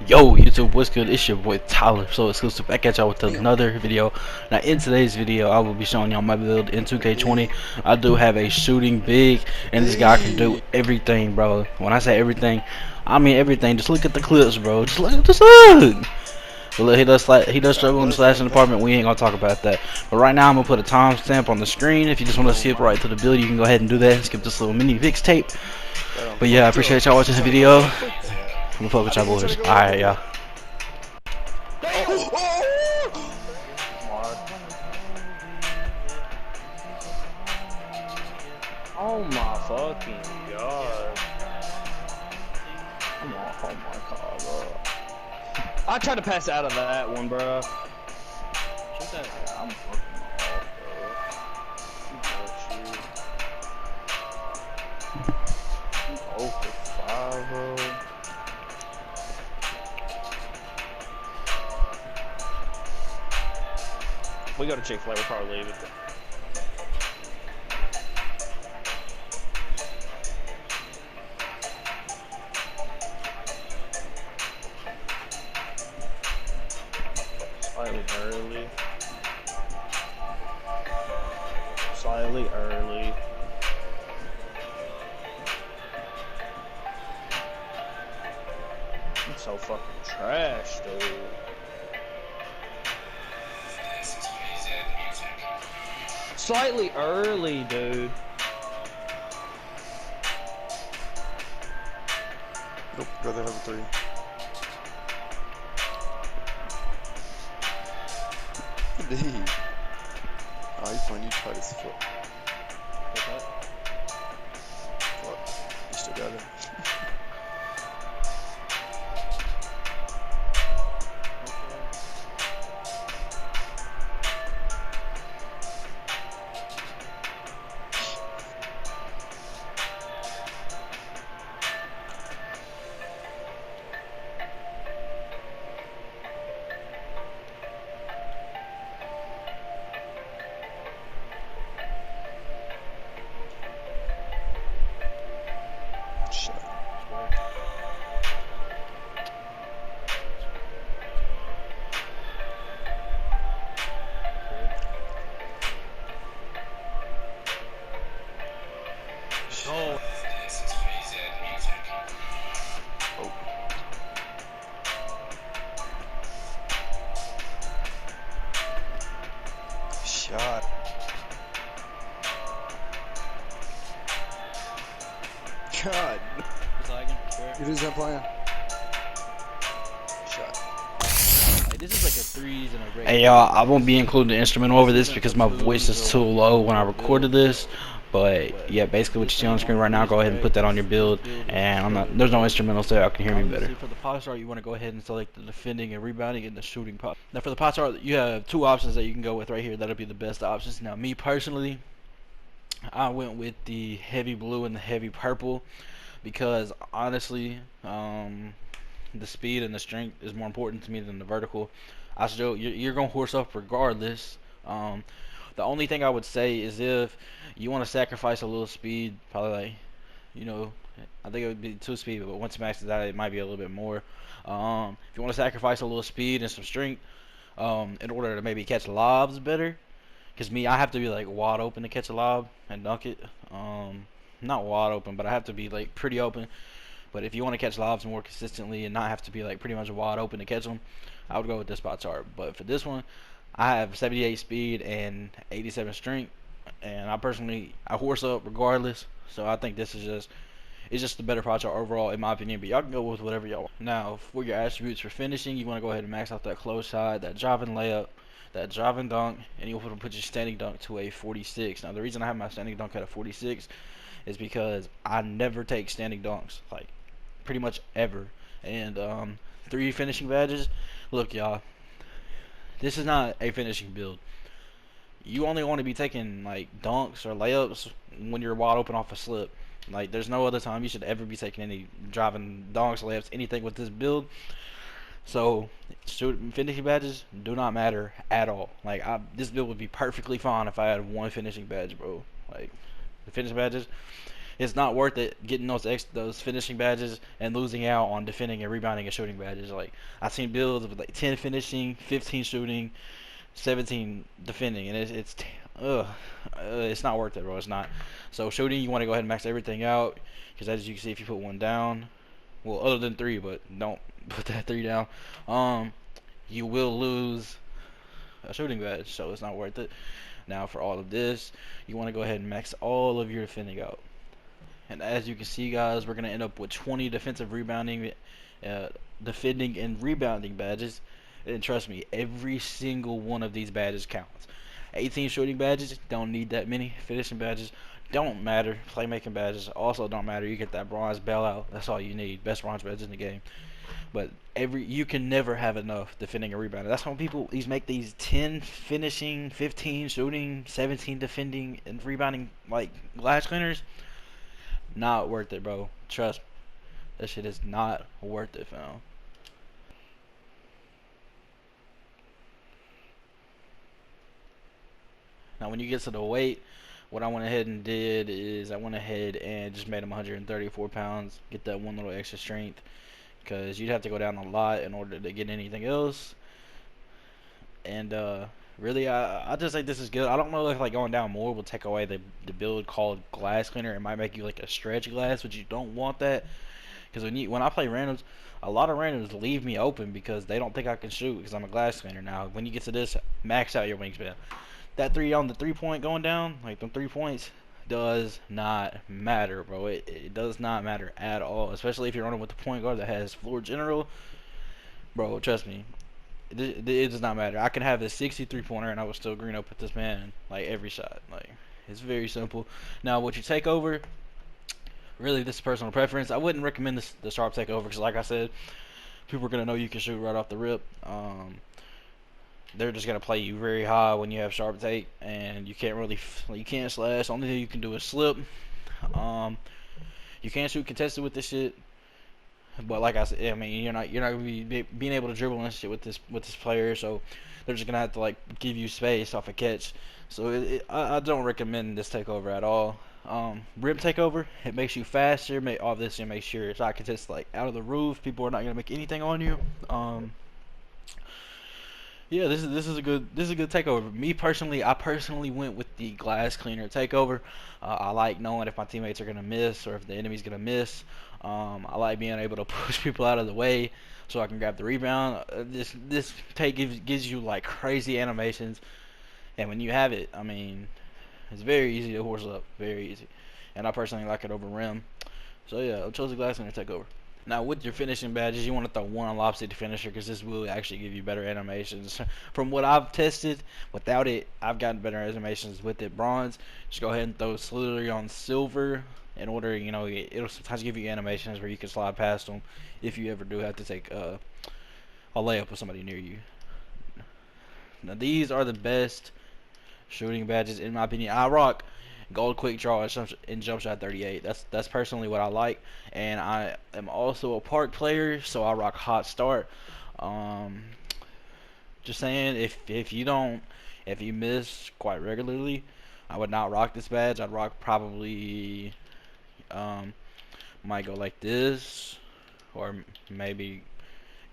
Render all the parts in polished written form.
Yo, YouTube, what's good? It's your boy Tyler, so exclusive back at y'all with another video. Now, in today's video, I will be showing y'all my build in 2K20. I do have a shooting big, and this guy can do everything, bro. When I say everything, I mean everything. Just look at the clips, bro. Just look. But look, he does struggle in the slashing department. We ain't gonna talk about that. But right now, I'm gonna put a timestamp on the screen. If you just want to skip right to the build, you can go ahead and do that and skip this little mini Vix tape. But yeah, I appreciate y'all watching the video. I'm gonna fuck with y'all boys. Alright, y'all. Oh my fucking god. Come on, oh my god, bro. I tried to pass out of that one, bro. I'm fucking off, bro. 0 for 5, bro. We go to Chick-fil-A, we'll probably leave it. Slightly early. Slightly early. I'm so fucking trash, dude. Slightly early, dude. Nope, rather have a 3. D. Oh, you fine, you tried his foot. What? You still got it. Shot. God. It is that playing. Shot. Like, this is like a threes and a regular. Hey y'all, I won't be including the instrumental over this because my voice is too low when I recorded this. But yeah, basically what you see on the screen right now, go ahead and put that on your build. And there's no instrumental, so y'all can hear me better. For the pot start, you want to go ahead and select the defending and rebounding and the shooting pot. Now for the pot start, you have two options that you can go with right here. That'll be the best options. Now me personally, I went with the heavy blue and the heavy purple because honestly, the speed and the strength is more important to me than the vertical. I still, you're gonna horse up regardless. The only thing I would say is if you want to sacrifice a little speed, probably like, I think it would be 2 speed, but once it maxes out, it might be a little bit more. If you want to sacrifice a little speed and some strength, in order to maybe catch lobs better, because me, I have to be like wide open to catch a lob and dunk it. Not wide open, but I have to be like pretty open. But if you want to catch lobs more consistently and not have to be like pretty much wide open to catch them, I would go with this spot chart. But for this one, I have 78 speed and 87 strength, and I horse up regardless. So I think this is just the better spot chart overall in my opinion. But y'all can go with whatever y'all want. Now for your attributes for finishing, you want to go ahead and max out that close side, that driving layup, that driving dunk, and you want to put your standing dunk to a 46. Now the reason I have my standing dunk at a 46 is because I never take standing dunks, like pretty much ever. And 3 finishing badges. Look y'all, this is not a finishing build. You only want to be taking like dunks or layups when you're wide open off a slip. Like there's no other time you should ever be taking any driving dunks, layups, anything with this build. So finishing badges do not matter at all. Like this build would be perfectly fine if I had 1 finishing badge, bro. Like the finishing badges, It's not worth it getting those finishing badges and losing out on defending and rebounding and shooting badges. Like, I've seen builds with like 10 finishing, 15 shooting, 17 defending, and it's not worth it, bro. It's not. So shooting, you want to go ahead and max everything out, because as you can see, if you put one down, well, other than 3, but don't put that 3 down, you will lose a shooting badge, so it's not worth it. Now for all of this, you want to go ahead and max all of your defending out. And as you can see, guys, we're going to end up with 20 defensive rebounding, defending and rebounding badges. And trust me, every single one of these badges counts. 18 shooting badges, don't need that many. Finishing badges don't matter. Playmaking badges also don't matter. You get that bronze bailout, that's all you need. Best bronze badges in the game. But you can never have enough defending and rebounding. That's why people make these 10 finishing, 15 shooting, 17 defending and rebounding like glass cleaners. Not worth it, bro. Trust me. That shit is not worth it, fam. Now when you get to the weight, what I went ahead and did is I went ahead and just made him 134 pounds. Get that one little extra strength, because you'd have to go down a lot in order to get anything else. And really, I just think this is good. I don't know if like going down more will take away the build called glass cleaner. It might make you like a stretch glass, but you don't want that, because when I play randoms, a lot of randoms leave me open because they don't think I can shoot because I'm a glass cleaner. Now when you get to this, max out your wingspan. That 3 on the 3-point going down, like them 3 points, does not matter, bro. It does not matter at all, especially if you're running with the point guard that has floor general, bro. Trust me, it does not matter. I can have a 63-pointer and I will still green up with this man like every shot. Like, it's very simple. Now what you take over, really, this is personal preference. I wouldn't recommend the sharp takeover because, like I said, people are gonna know you can shoot right off the rip. They're just gonna play you very high when you have sharp take, and you can't slash. Only thing you can do is slip. You can't shoot contested with this shit, but like I said, I mean, you're not gonna be being able to dribble and shit with this player, so they're just gonna have to like give you space off a catch. So I don't recommend this takeover at all. Rim takeover, it makes you faster. Obviously make sure it's not contested like out of the roof. People are not gonna make anything on you. Yeah, this is a good takeover. Me personally, I went with the glass cleaner takeover. I like knowing if my teammates are gonna miss or if the enemy's gonna miss. I like being able to push people out of the way so I can grab the rebound. This take gives you like crazy animations, and when you have it, I mean, it's very easy to horse up, very easy. And I personally like it over rim. So yeah, I chose the glass cleaner takeover. Now with your finishing badges, you want to throw one on Lob City Finisher because this will actually give you better animations. From what I've tested, without it, I've gotten better animations with it. Bronze, just go ahead and throw Slittery on Silver in order, it'll sometimes give you animations where you can slide past them if you ever do have to take a layup with somebody near you. Now these are the best shooting badges in my opinion. I rock Gold Quick Draw and Jump Shot 38. That's personally what I like, and I am also a park player, so I rock Hot Start. Just saying, if you miss quite regularly, I would not rock this badge. I'd rock probably might go like this, or maybe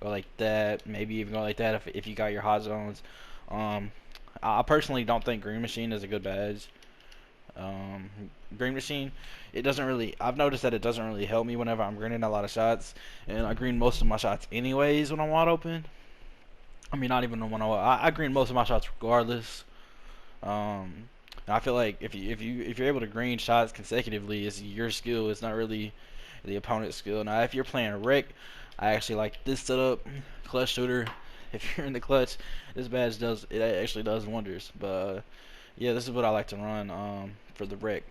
go like that. Maybe even go like that if you got your hot zones. I personally don't think Green Machine is a good badge. Green Machine, I've noticed that it doesn't really help me whenever I'm greening a lot of shots, and I green most of my shots anyways when I'm wide open. I mean, not even when I green most of my shots regardless. I feel like if you're able to green shots consecutively, it's your skill. It's not really the opponent's skill. Now, if you're playing rec, I actually like this setup, clutch shooter. If you're in the clutch, this badge actually does wonders. But yeah, this is what I like to run for the rec.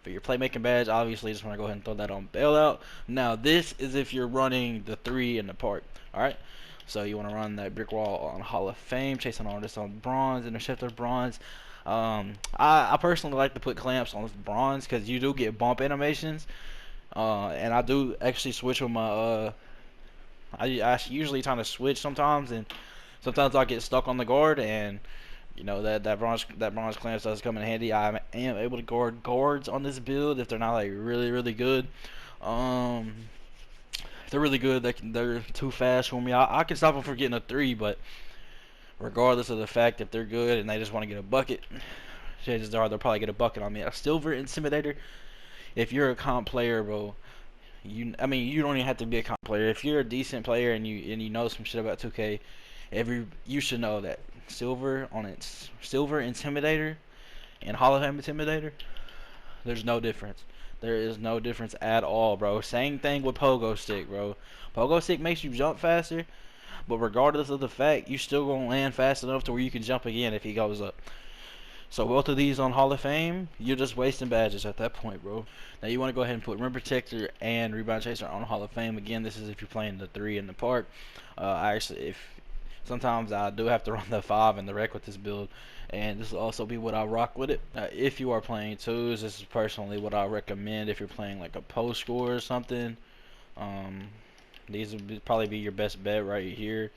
For your playmaking badge, obviously, just want to go ahead and throw that on bailout. Now, this is if you're running the 3 in the park. All right. So you want to run that brick wall on Hall of Fame, chasing all this on bronze, interceptor bronze. I personally like to put clamps on bronze because you do get bump animations, and I do actually switch with my. I usually trying to switch sometimes, and sometimes I get stuck on the guard, and You know that bronze clamps does come in handy. I am able to guard guards on this build if they're not like really good. If they're really good, they're too fast for me. I can stop them from getting a 3, but regardless of the fact if they're good and they just want to get a bucket, chances are they'll probably get a bucket on me. A silver intimidator. If you're a comp player, bro, I mean, you don't even have to be a comp player. If you're a decent player and you know some shit about 2K, you should know that silver intimidator and Hall of Fame intimidator, there's no difference. There is no difference at all, bro. Same thing with pogo stick, bro. Pogo stick makes you jump faster, but regardless of the fact, you still gonna land fast enough to where you can jump again if he goes up. So both of these on Hall of Fame, you're just wasting badges at that point, bro. Now you want to go ahead and put Rim Protector and Rebound Chaser on Hall of Fame. Again, this is if you're playing the 3 in the park. Sometimes I do have to run the 5 in the rec with this build, and this will also be what I rock with it. If you are playing 2s, this is personally what I recommend if you're playing like a post score or something. These would probably be your best bet right here.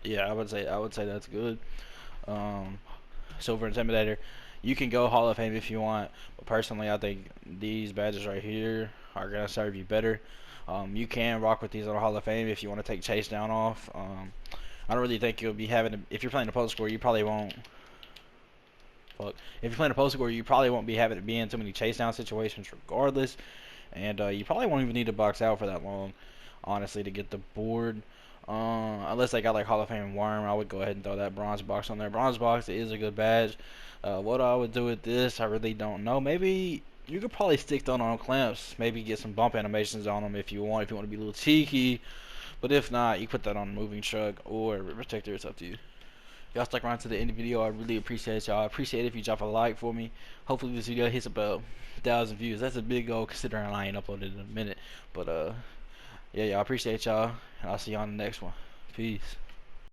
Yeah, I would say that's good. Silver Intimidator, you can go Hall of Fame if you want, but personally I think these badges right here are gonna serve you better. You can rock with these on Hall of Fame if you want to take chase down off. I don't really think you'll be having if you're playing a post score, you probably won't. Fuck. If you're playing a post score, you probably won't be having to be in too many chase down situations regardless, and you probably won't even need to box out for that long, honestly, to get the board. Unless they got like Hall of Fame Worm, I would go ahead and throw that bronze box on there. Bronze box is a good badge. What I would do with this, I really don't know. Maybe you could probably stick that on clamps. Maybe get some bump animations on them if you want. If you want to be a little cheeky, but if not, you put that on a moving truck or protector. It's up to you. Y'all stuck around to the end of the video. I really appreciate y'all. I appreciate it if you drop a like for me. Hopefully this video hits about 1,000 views. That's a big goal considering I ain't uploaded in a minute. But yeah, y'all, appreciate y'all, and I'll see y'all on the next one. Peace.